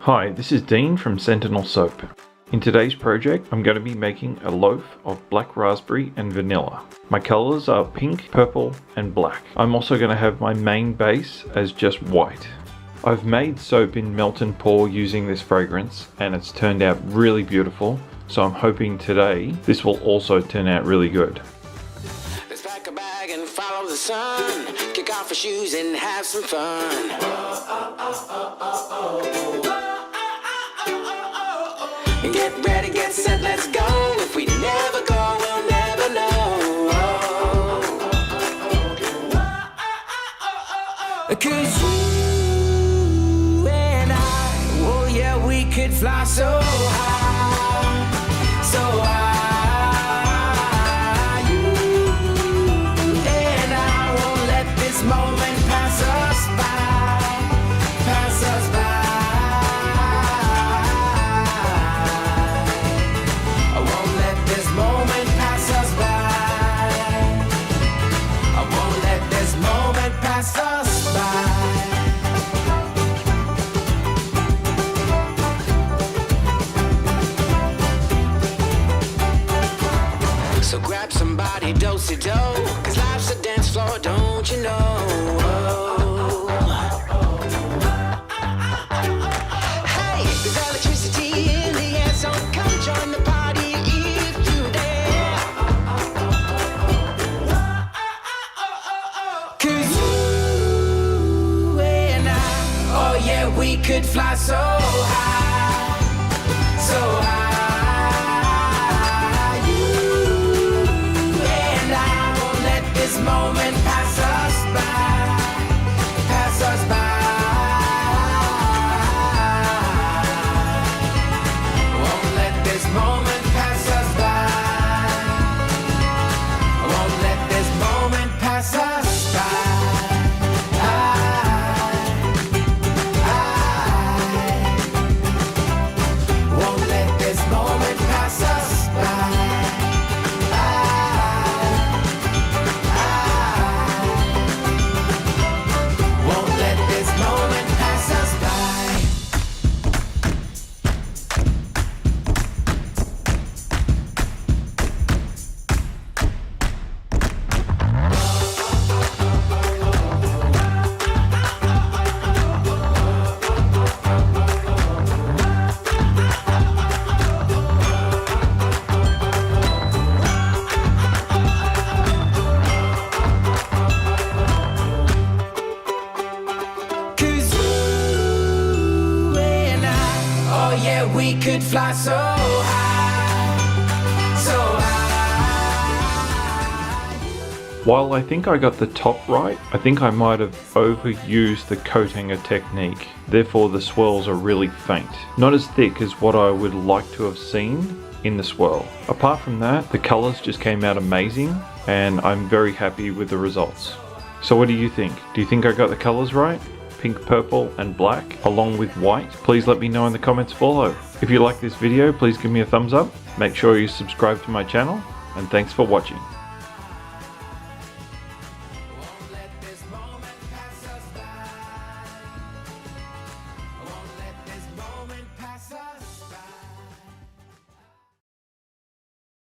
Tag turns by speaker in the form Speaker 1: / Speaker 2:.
Speaker 1: Hi, this is Dean from Sentinel Soap. In today's project, I'm going to be making a loaf of black raspberry and vanilla. My colors are pink, purple, and black. I'm also going to have my main base as just white. I've made soap in melt and pour using this fragrance, and it's turned out really beautiful, so I'm hoping today this will also turn out really good.
Speaker 2: Let's pack a bag and follow the sun. Kick off our shoes and have some fun. Get ready, get set, let's go. If we never go, we'll never know. 'Cause you and I, oh yeah, we could fly so high, so high. You and I won't let this moment pass us by, pass us by. So grab somebody, do-si-do, 'cause life's a dance floor, don't you know? Hey, there's electricity in the air, so come join the party if you dare. 'Cause you and I, oh yeah, we could fly so high, so high. This moment pass us by, pass us by. Won't let this moment pass us by. Won't let this moment pass us by. Won't let this moment pass us by. Yeah, we could fly so high, so high.
Speaker 1: While I think I got the top right, I think I might have overused the coat hanger technique. Therefore the swirls are really faint. Not as thick as what I would like to have seen in the swirl. Apart from that, the colors just came out amazing and I'm very happy with the results. So what do you think? Do you think I got the colors right? Pink, purple and black along with white? Please let me know in the comments below. If you like this video, please give me a thumbs up. Make sure you subscribe to my channel and thanks for watching.